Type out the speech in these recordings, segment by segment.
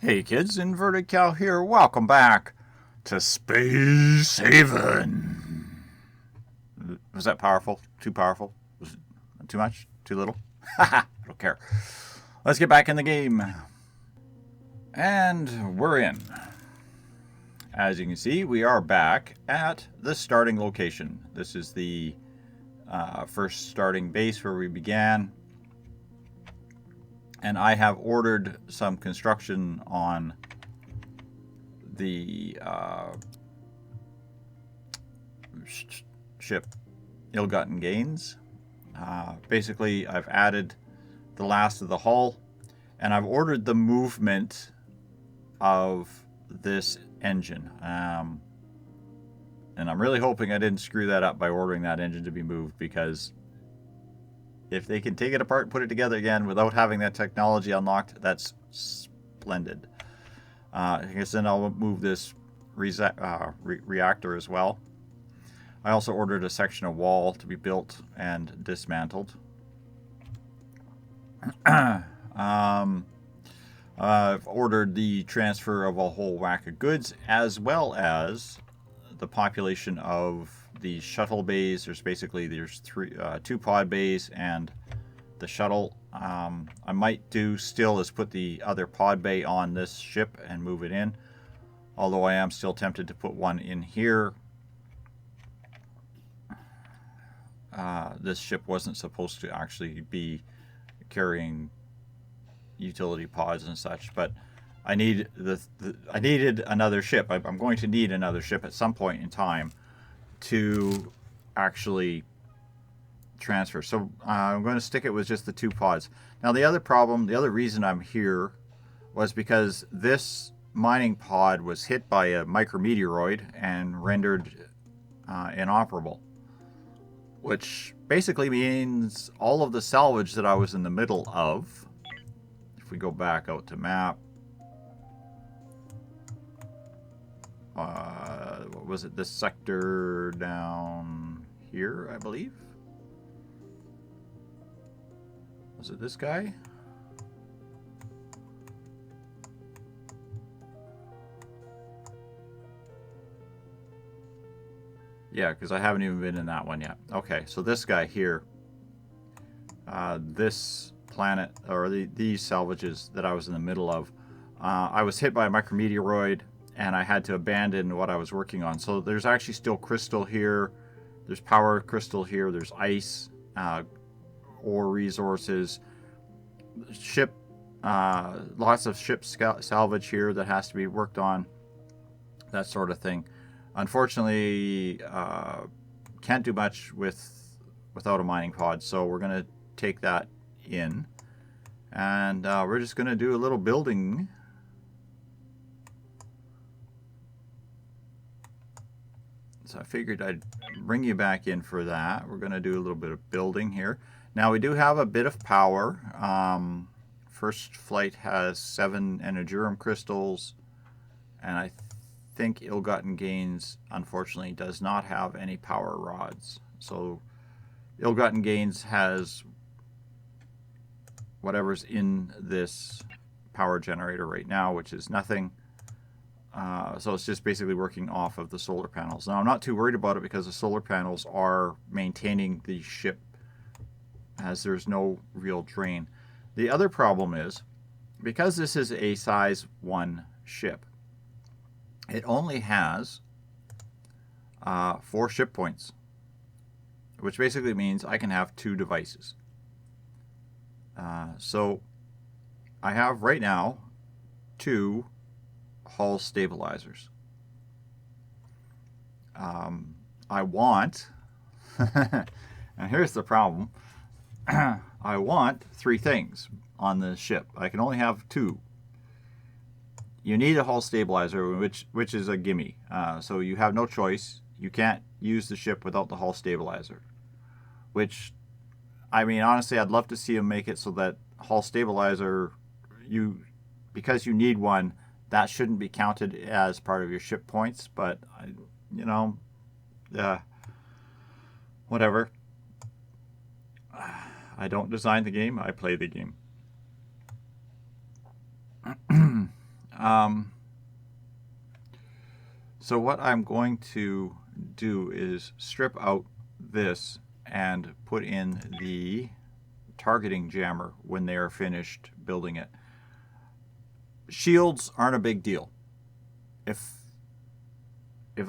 Hey kids, Inverted Cow here. Welcome back to Space Haven. Was that powerful? Too powerful? Was it too much? Too little? Haha, I don't care. Let's get back in the game. And we're in. As you can see, we are back at the starting location. This is the first starting base where we began. And I have ordered some construction on the ship Ill-Gotten Gains. Basically, I've added the last of the hull, and I've ordered the movement of this engine. And I'm really hoping I didn't screw that up by ordering that engine to be moved, because if they can take it apart and put it together again without having that technology unlocked, that's splendid. I guess then I'll move this reactor as well. I also ordered a section of wall to be built and dismantled. I've ordered the transfer of a whole whack of goods, as well as the population of the shuttle bays. There's two pod bays and the shuttle. I might do still is put the other pod bay on this ship and move it in, although I am still tempted to put one in here. This ship wasn't supposed to actually be carrying utility pods and such, but I needed another ship. I'm going to need another ship at some point in time to actually transfer. So I'm going to stick it with just the two pods. Now the other reason I'm here was because this mining pod was hit by a micrometeoroid and rendered inoperable, which basically means all of the salvage that I was in the middle of, if we go back out to map, what was it, this sector down here, I believe? Was it this guy? Yeah, because I haven't even been in that one yet. Okay, so this guy here, this planet, or these salvages that I was in the middle of, I was hit by a micrometeoroid, and I had to abandon what I was working on. So there's actually still crystal here, there's power crystal here, there's ice, ore resources, ship, lots of ship salvage here that has to be worked on, that sort of thing. Unfortunately, can't do much without a mining pod, so we're going to take that in, and we're just going to do a little building. So I figured I'd bring you back in for that. We're going to do a little bit of building here. Now we do have a bit of power. First flight has 7 Energerum crystals, and I think Ill-Gotten Gains, unfortunately, does not have any power rods. So Ill-Gotten Gains has whatever's in this power generator right now, which is nothing. So it's just basically working off of the solar panels. Now I'm not too worried about it because the solar panels are maintaining the ship, as there's no real drain. The other problem is, because this is a size 1 ship, it only has 4 ship points, which basically means I can have 2 devices. So I have right now 2 hull stabilizers. I want, and here's the problem, I want 3 things on this ship. I can only have 2. You need a hull stabilizer, which is a gimme. So you have no choice. You can't use the ship without the hull stabilizer. Which, I mean, honestly, I'd love to see them make it so that hull stabilizer, because you need one, that shouldn't be counted as part of your ship points. But, whatever. I don't design the game, I play the game. So what I'm going to do is strip out this and put in the targeting jammer when they are finished building it. Shields aren't a big deal. If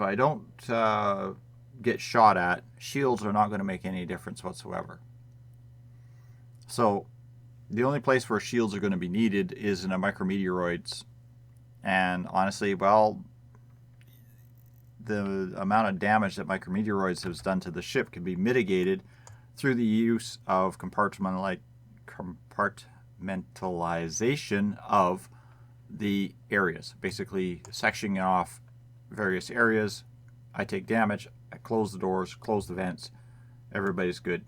I don't get shot at, shields are not going to make any difference whatsoever. So the only place where shields are going to be needed is in a micrometeoroids. And honestly, well, the amount of damage that micrometeoroids has done to the ship can be mitigated through the use of compartmentalization of the areas. Basically sectioning off various areas. I take damage, I close the doors, close the vents, everybody's good.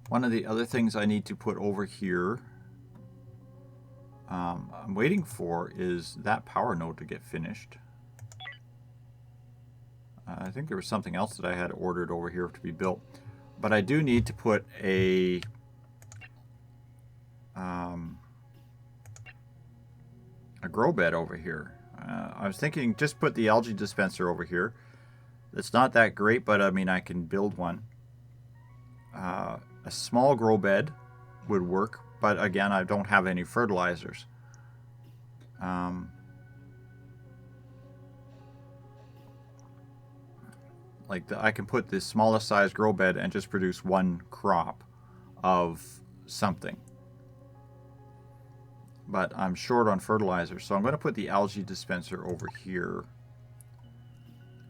One of the other things I need to put over here, I'm waiting for, is that power node to get finished. I think there was something else that I had ordered over here to be built. But I do need to put a grow bed over here. I was thinking just put the algae dispenser over here. It's not that great, but I mean I can build one. A small grow bed would work, but again I don't have any fertilizers. I can put this smallest size grow bed and just produce one crop of something. But I'm short on fertilizer, so I'm going to put the algae dispenser over here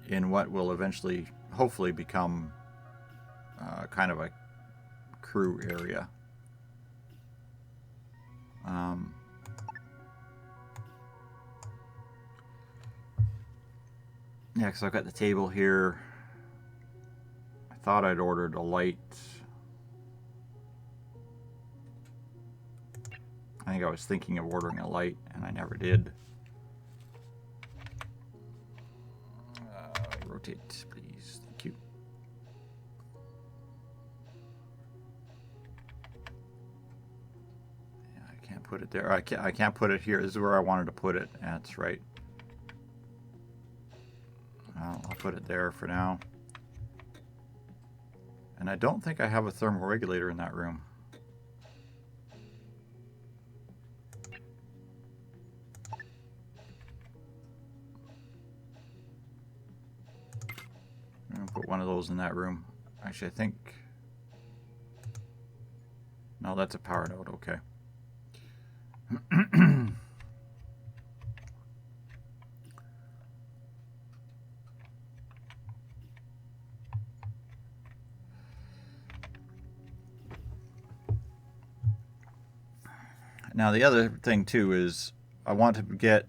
in what will eventually, hopefully, become kind of a crew area. Yeah, because I've got the table here. I thought I'd ordered a light. I think I was thinking of ordering a light, and I never did. Rotate, please. Thank you. Yeah, I can't put it there. I can't put it here. This is where I wanted to put it. That's right. I'll put it there for now. And I don't think I have a thermal regulator in that room. I'm going to put one of those in that room. Actually, I think... No, that's a power node. Okay. Now the other thing too is I want to get,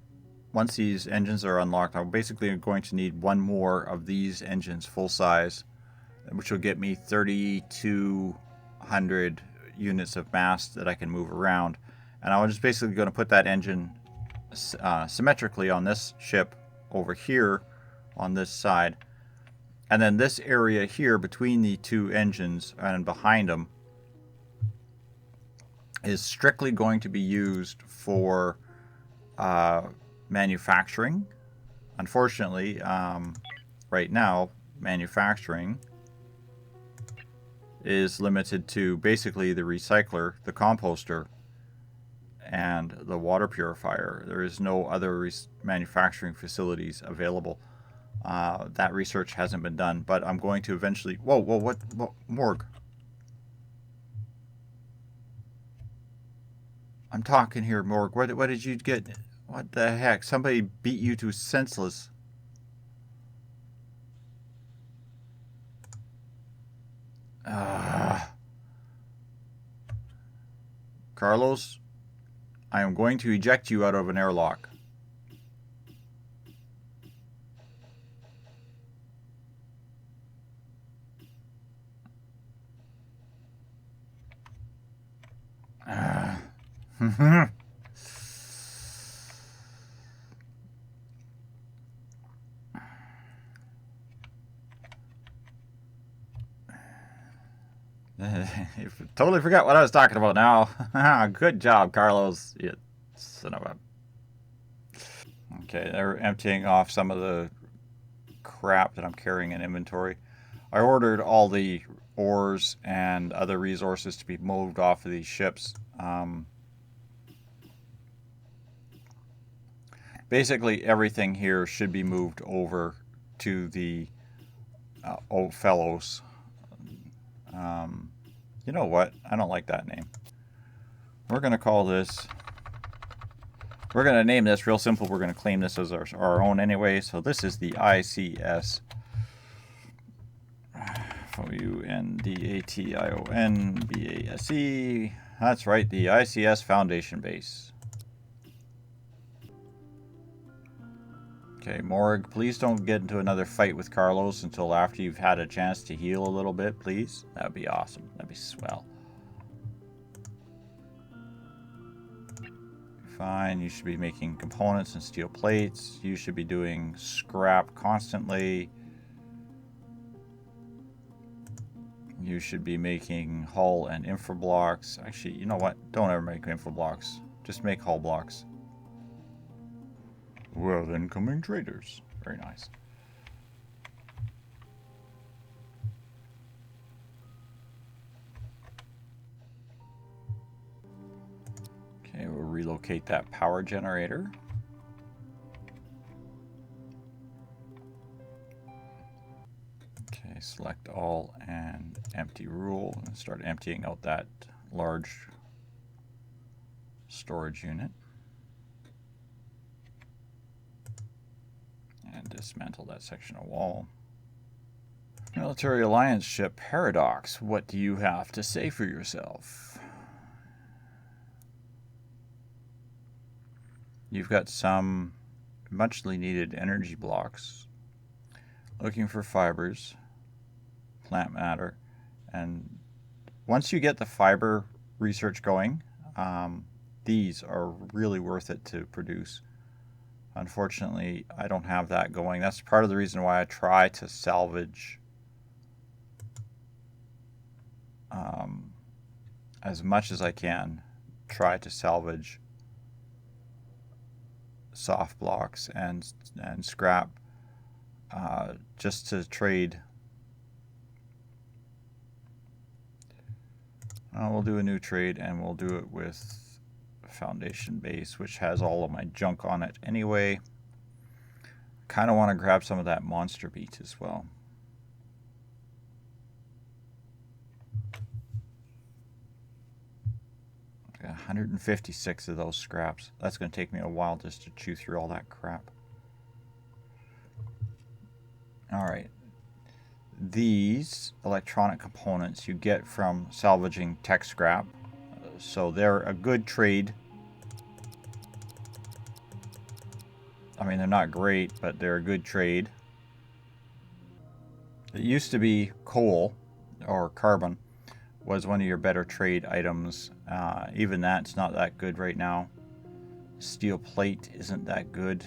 once these engines are unlocked, I'm basically going to need one more of these engines full size, which will get me 3,200 units of mass that I can move around. And I'm just basically going to put that engine symmetrically on this ship over here on this side. And then this area here between the two engines and behind them is strictly going to be used for manufacturing. Unfortunately, right now, manufacturing is limited to basically the recycler, the composter, and the water purifier. There is no other manufacturing facilities available. That research hasn't been done, but I'm going to eventually... Whoa, what Morg? I'm talking here, Morg. What did you get? What the heck? Somebody beat you to senseless. Carlos, I am going to eject you out of an airlock. Totally forgot what I was talking about now. Good job, Carlos. You son of a... Okay, they're emptying off some of the crap that I'm carrying in inventory. I ordered all the ores and other resources to be moved off of these ships. Basically, everything here should be moved over to the old fellows. You know what? I don't like that name. We're going to call this... We're going to name this real simple. We're going to claim this as our own anyway. So this is the ICS. FOUNDATIONBASE. That's right, the ICS Foundation Base. Okay, Morg, please don't get into another fight with Carlos until after you've had a chance to heal a little bit, please. That would be awesome. That'd be swell. Fine, you should be making components and steel plates. You should be doing scrap constantly. You should be making hull and infra blocks. Actually, you know what? Don't ever make infra blocks. Just make hull blocks. Well, then coming traders. Very nice. Okay, we'll relocate that power generator. Okay, select all and empty rule and start emptying out that large storage unit. And dismantle that section of wall. Military Alliance ship Paradox. What do you have to say for yourself? You've got some muchly needed energy blocks. Looking for fibers, plant matter, and once you get the fiber research going, these are really worth it to produce. Unfortunately, I don't have that going. That's part of the reason why I try to salvage as much as I can. Try to salvage soft blocks and scrap just to trade. We'll do a new trade and we'll do it with Foundation Base, which has all of my junk on it anyway. Kind of want to grab some of that monster meat as well. Got 156 of those scraps. That's going to take me a while just to chew through all that crap. Alright. These electronic components you get from salvaging tech scrap. So they're a good trade. I mean, they're not great, but they're a good trade. It used to be coal or carbon was one of your better trade items. Even that's not that good right now. Steel plate isn't that good.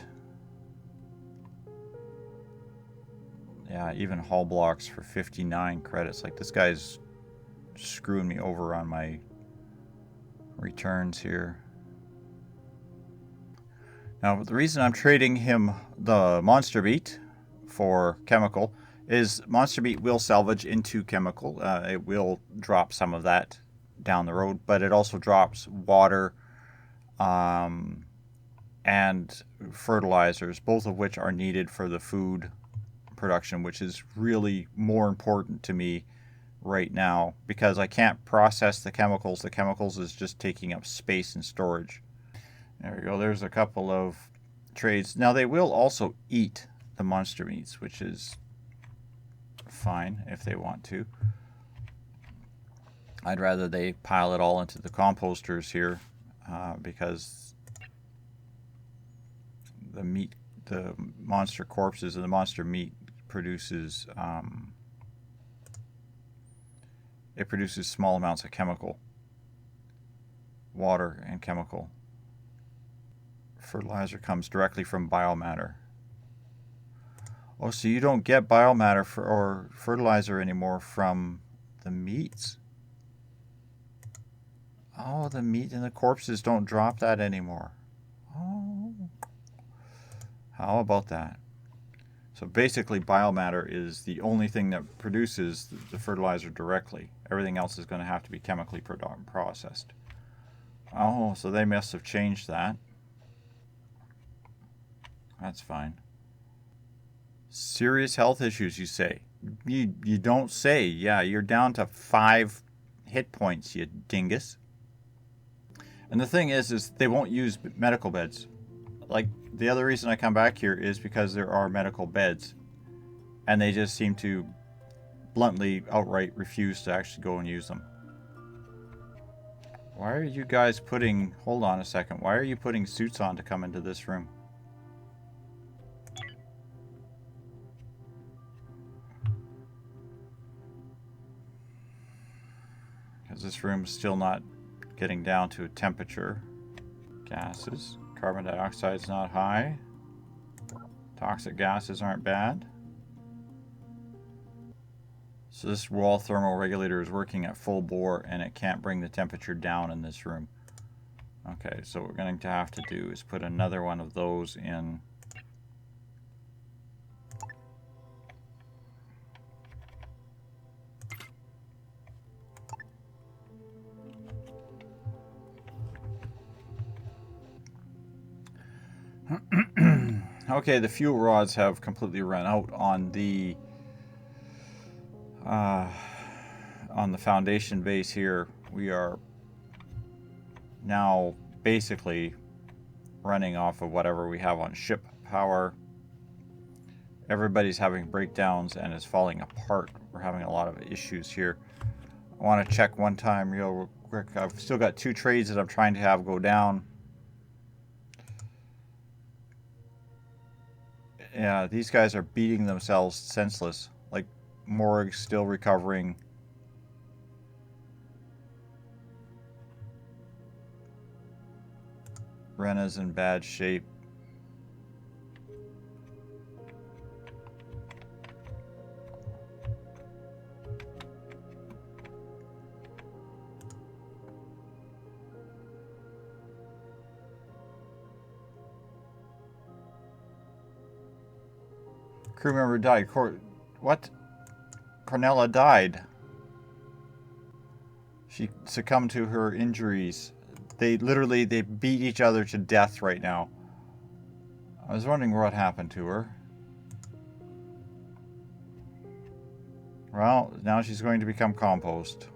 Yeah, even hull blocks for 59 credits. Like, this guy's screwing me over on my returns here. Now, the reason I'm trading him the monster meat for chemical is monster meat will salvage into chemical. It will drop some of that down the road, but it also drops water and fertilizers, both of which are needed for the food production, which is really more important to me right now because I can't process the chemicals. The chemicals is just taking up space and storage. There we go. There's a couple of trades. Now, they will also eat the monster meats, which is fine if they want to. I'd rather they pile it all into the composters here because the meat, the monster corpses and the monster meat produces it produces small amounts of chemical, water and chemical. Fertilizer comes directly from biomatter. Oh, so you don't get biomatter or fertilizer anymore from the meats? Oh, the meat and the corpses don't drop that anymore. Oh. How about that? So basically, biomatter is the only thing that produces the fertilizer directly. Everything else is going to have to be chemically processed. Oh, so they must have changed that. That's fine. Serious health issues, you say? You don't say. Yeah, you're down to 5 hit points, you dingus. And the thing is they won't use medical beds. Like, the other reason I come back here is because there are medical beds. And they just seem to bluntly, outright refuse to actually go and use them. Why are you guys putting... Hold on a second. Why are you putting suits on to come into this room? Because this room's still not getting down to a temperature. Gases. Carbon dioxide's not high. Toxic gases aren't bad. So this wall thermal regulator is working at full bore and it can't bring the temperature down in this room. Okay, so what we're going to have to do is put another one of those in. Okay, the fuel rods have completely run out on the foundation base here. We are now basically running off of whatever we have on ship power. Everybody's having breakdowns and is falling apart. We're having a lot of issues here. I want to check one time real quick. I've still got 2 trades that I'm trying to have go down. Yeah, these guys are beating themselves senseless. Like, Morg's still recovering. Rena's in bad shape. Crew member died. What? Cornella died. She succumbed to her injuries. They beat each other to death right now. I was wondering what happened to her. Well, now she's going to become compost.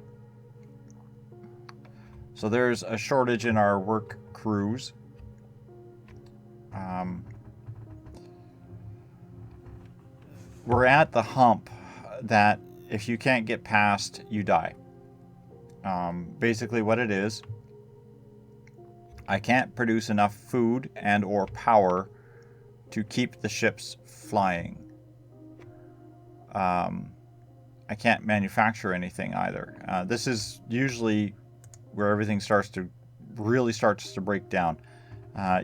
So there's a shortage in our work crews. We're at the hump that if you can't get past, you die. Basically what it is, I can't produce enough food and or power to keep the ships flying. I can't manufacture anything either. This is usually where everything really starts to break down.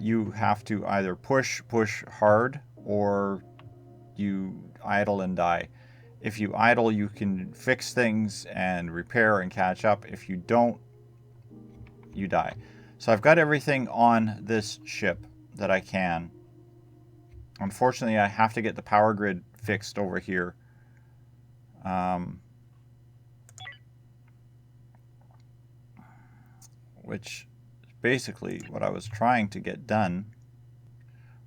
You have to either push hard, or you idle and die. If you idle, you can fix things and repair and catch up. If you don't, you die. So I've got everything on this ship that I can. Unfortunately, I have to get the power grid fixed over here. Which is basically what I was trying to get done.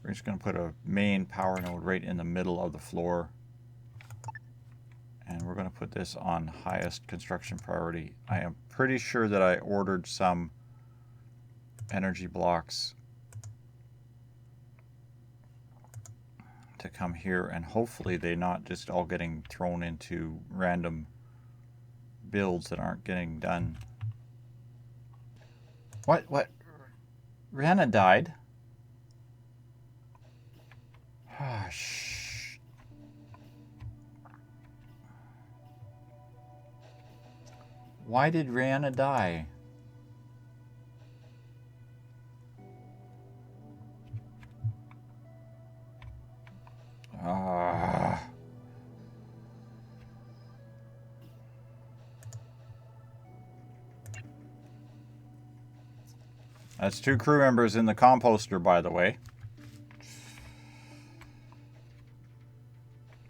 We're just going to put a main power node right in the middle of the floor. And we're going to put this on highest construction priority. I am pretty sure that I ordered some energy blocks to come here, and hopefully they're not just all getting thrown into random builds that aren't getting done. What? Rihanna died? Ah, shh. Why did Rihanna die? That's 2 crew members in the composter, by the way.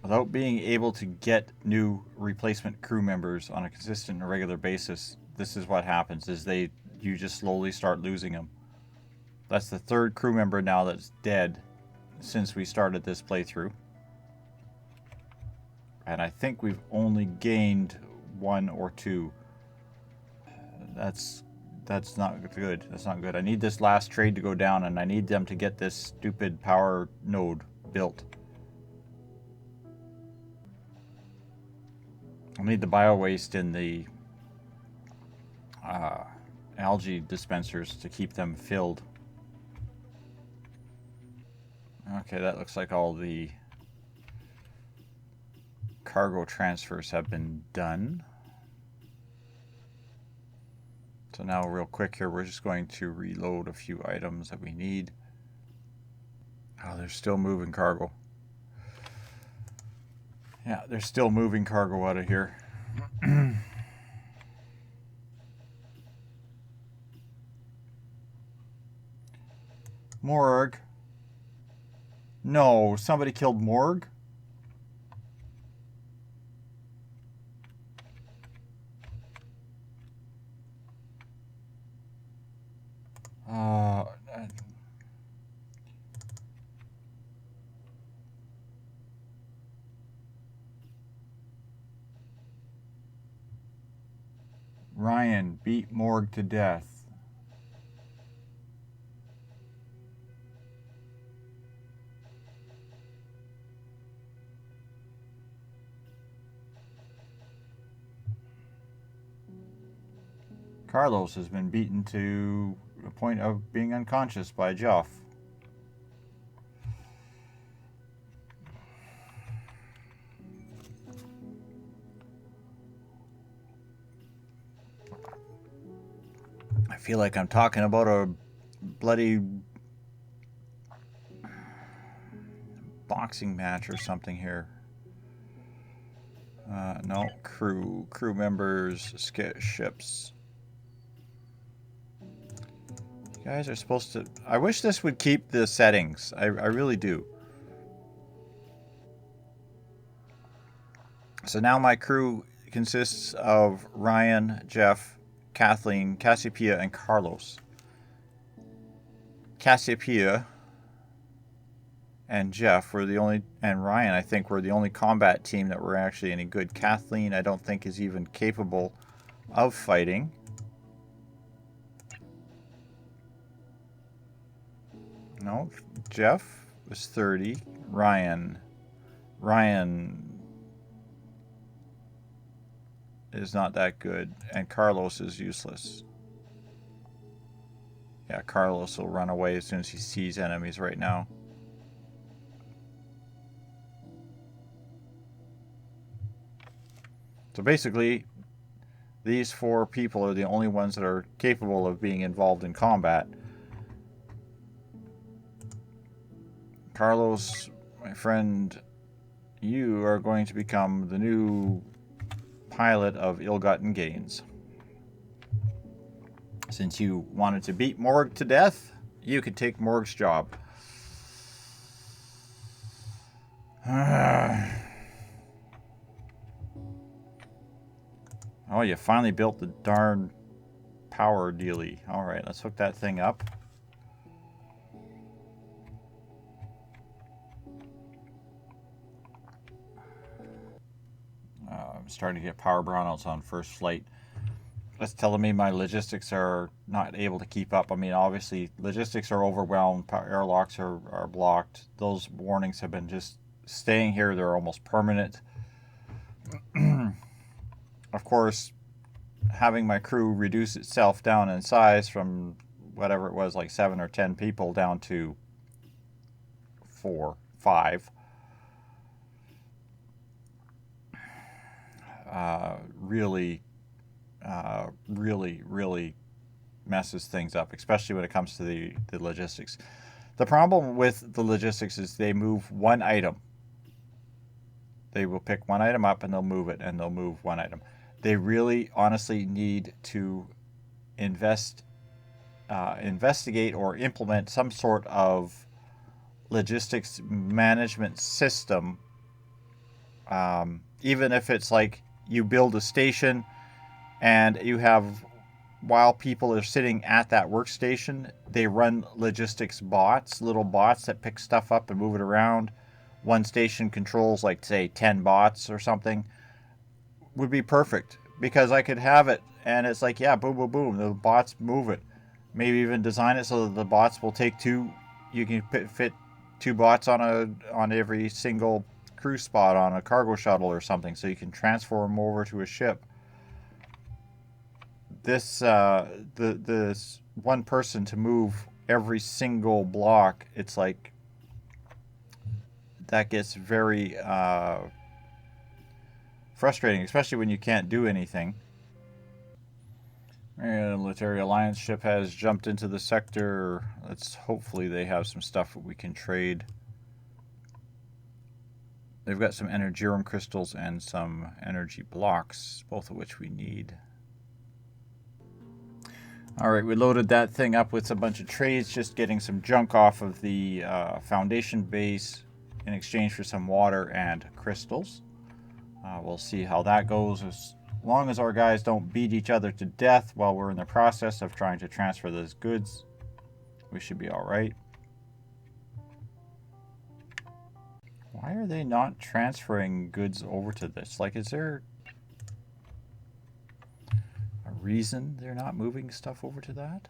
Without being able to get new replacement crew members on a consistent and regular basis, this is what happens, is you just slowly start losing them. That's the 3rd crew member now that's dead since we started this playthrough. And I think we've only gained 1 or 2. That's not good. That's not good. I need this last trade to go down, and I need them to get this stupid power node built. I need the bio waste in the algae dispensers to keep them filled. Okay, that looks like all the cargo transfers have been done. So now real quick here, we're just going to reload a few items that we need. Oh, they're still moving cargo. Yeah, they're still moving cargo out of here. Morg. No, somebody killed Morg? Ryan beat Morg to death. Carlos has been beaten to the point of being unconscious by Jeff. I feel like I'm talking about a bloody boxing match or something here. No, crew members, ships. You guys are supposed to... I wish this would keep the settings. I really do. So now my crew consists of Ryan, Jeff, Kathleen, Cassiopeia, and Carlos. Cassiopeia and Jeff were the only, and Ryan, I think, were the only combat team that were actually any good. Kathleen, I don't think, is even capable of fighting. No, Jeff was 30. Ryan is not that good, and Carlos is useless. Yeah, Carlos will run away as soon as he sees enemies right now. So basically, these 4 people are the only ones that are capable of being involved in combat. Carlos, my friend, you are going to become the new pilot of Ill-Gotten Gains. Since you wanted to beat Morg to death, you could take Morg's job. Oh, you finally built the darn power dealie. Alright, let's hook that thing up. I'm starting to get power brownouts on first flight. That's telling me my logistics are not able to keep up. I mean, obviously, logistics are overwhelmed. Airlocks are blocked. Those warnings have been just staying here. They're almost permanent. Of course, having my crew reduce itself down in size from whatever it was, like 7 or 10 people, down to 4, 5. Really messes things up, especially when it comes to the logistics. The problem with the logistics is they move one item. They will pick one item up and they'll move it, and they'll move one item. They really honestly need to invest investigate or implement some sort of logistics management system, even if it's like you build a station and you have, while people are sitting at that workstation, they run logistics bots, little bots that pick stuff up and move it around. One station controls, like, say, 10 bots or something. Would be perfect, because I could have it and it's like, yeah, boom, boom, boom, the bots move it. Maybe even design it so that the bots will take two. You can fit two bots on every single crew spot on a cargo shuttle or something, so you can transfer them over to a ship. This this one person to move every single block, it's like that gets very frustrating, especially when you can't do anything. And Military Alliance ship has jumped into the sector. Let's hopefully they have some stuff that we can trade. They've got some energerum crystals and some energy blocks, both of which we need. Alright, we loaded that thing up with a bunch of trades, just getting some junk off of the Foundation base in exchange for some water and crystals. We'll see how that goes. As long as our guys don't beat each other to death while we're in the process of trying to transfer those goods, we should be alright. Why are they not transferring goods over to this? Like, is there a reason they're not moving stuff over to that?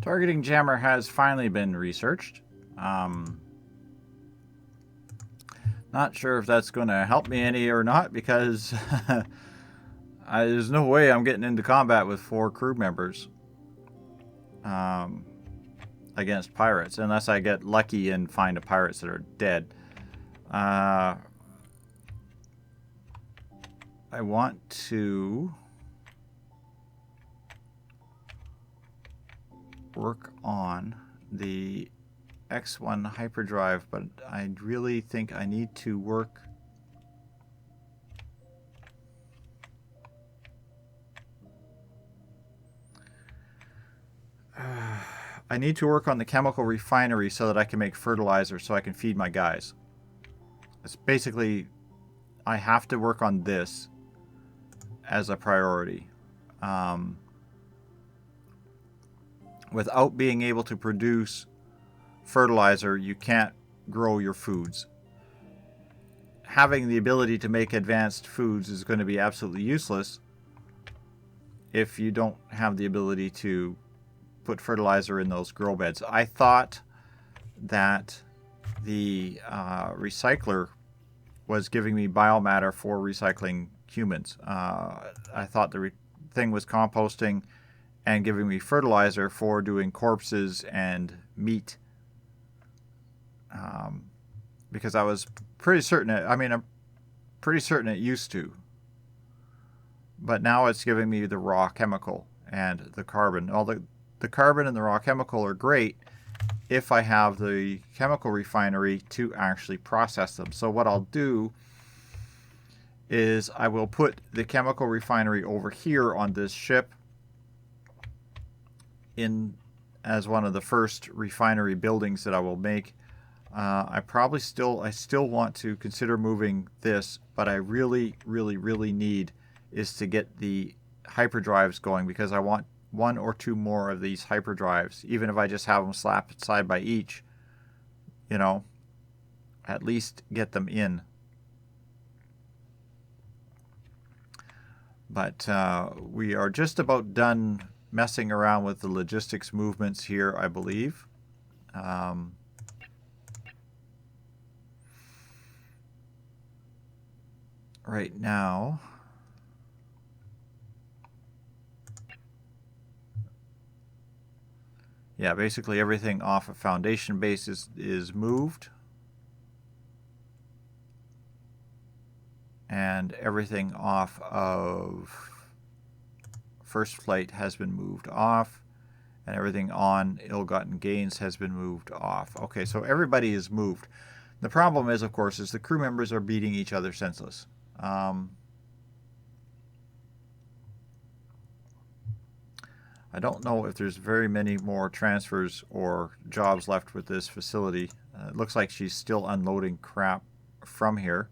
Targeting jammer has finally been researched. Not sure if that's going to help me any or not, because there's no way I'm getting into combat with 4 crew members against pirates, unless I get lucky and find a pirates that are dead. I want to work on the X1 hyperdrive, but I really think I need to work on the chemical refinery so that I can make fertilizer so I can feed my guys. It's basically, I have to work on this as a priority. Without being able to produce fertilizer, you can't grow your foods. Having the ability to make advanced foods is going to be absolutely useless if you don't have the ability to put fertilizer in those grow beds. I thought that the recycler was giving me biomatter for recycling humans. I thought the thing was composting and giving me fertilizer for doing corpses and meat. Because I was pretty certain, I'm pretty certain it used to. But now it's giving me the raw chemical and the carbon. All the carbon and the raw chemical are great if I have the chemical refinery to actually process them. So what I'll do is I will put the chemical refinery over here on this ship in as one of the first refinery buildings that I will make. I still want to consider moving this, but I really need is to get the hyperdrives going, because I want 1 or 2 more of these hyperdrives, even if I just have them slapped side by each, at least get them in. But we are just about done messing around with the logistics movements here, I believe. Right now, yeah, basically everything off of Foundation base is moved. And everything off of First Flight has been moved off. And everything on Ill-Gotten Gains has been moved off. Okay, so everybody is moved. The problem is, of course, is the crew members are beating each other senseless. I don't know if there's very many more transfers or jobs left with this facility. It looks like she's still unloading crap from here.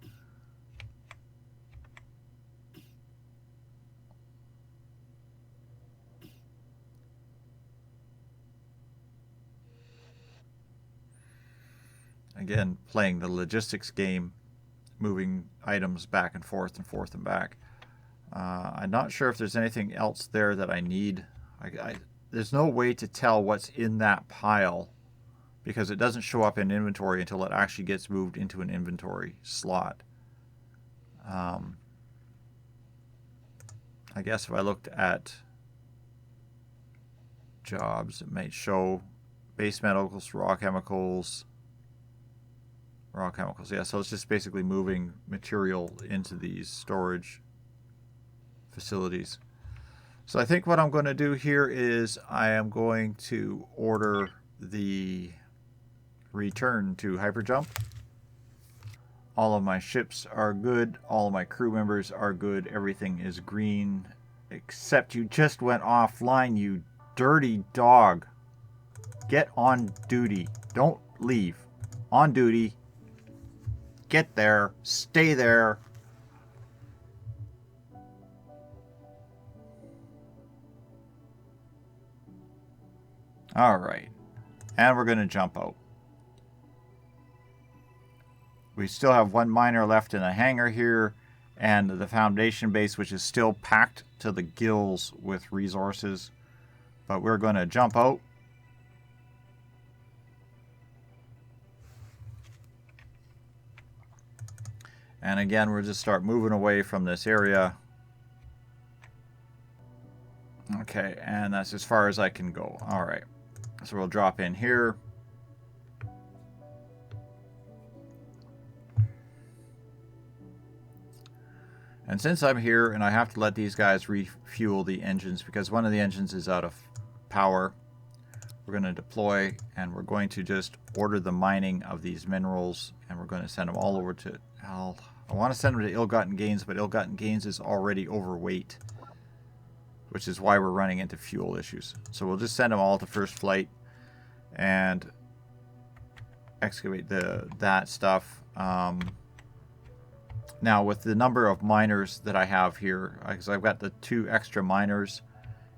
Again, playing the logistics game, moving items back and forth and forth and back. I'm not sure if there's anything else there that I need. There's no way to tell what's in that pile because it doesn't show up in inventory until it actually gets moved into an inventory slot. I guess if I looked at jobs, it might show base metals, raw chemicals. Yeah, so it's just basically moving material into these storage facilities. So I think what I'm going to do here is I am going to order the return to hyperjump. All of my ships are good. All of my crew members are good. Everything is green, except you just went offline, you dirty dog. Get on duty. Don't leave. On duty. Get there. Stay there. All right. And we're going to jump out. We still have one miner left in a hangar here, and the foundation base, which is still packed to the gills with resources. But we're going to jump out. And again, we'll just start moving away from this area. Okay, and that's as far as I can go. All right. So we'll drop in here. And since I'm here and I have to let these guys refuel the engines because one of the engines is out of power, we're going to deploy and we're going to just order the mining of these minerals and we're going to send them all over to... I want to send them to Ill-Gotten Gains, but Ill-Gotten Gains is already overweight, which is why we're running into fuel issues. So we'll just send them all to First Flight and excavate that stuff. Now, with the number of miners that I have here, because I've got the 2 extra miners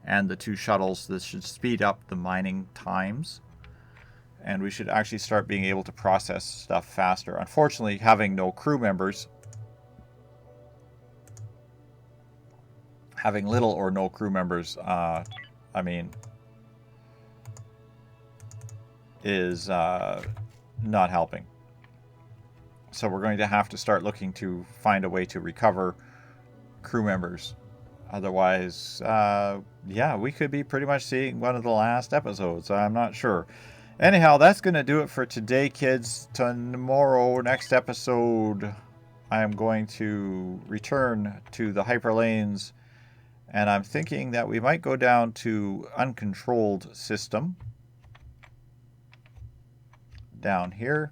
and the 2 shuttles, this should speed up the mining times. And we should actually start being able to process stuff faster. Unfortunately, having no crew members, having little or no crew members, is not helping. So we're going to have to start looking to find a way to recover crew members. Otherwise, yeah, we could be pretty much seeing one of the last episodes. I'm not sure. Anyhow, that's going to do it for today, kids. Tomorrow, next episode, I am going to return to the hyperlanes. And I'm thinking that we might go down to uncontrolled system. Down here.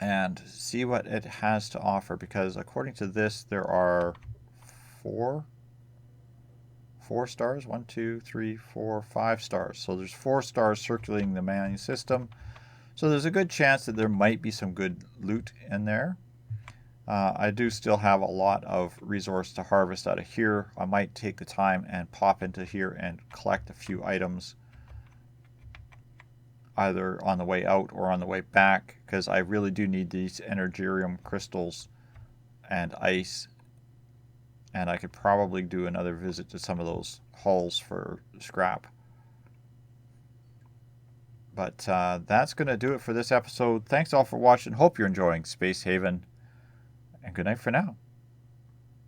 And see what it has to offer, because according to this, there are 4 stars. 1, 2, 3, 4, 5 stars. So there's 4 stars circulating the main system. So there's a good chance that there might be some good loot in there. I do still have a lot of resource to harvest out of here. I might take the time and pop into here and collect a few items, either on the way out or on the way back, because I really do need these energium crystals and ice. And I could probably do another visit to some of those hulls for scrap. But that's going to do it for this episode. Thanks all for watching. Hope you're enjoying Space Haven. And good night for now.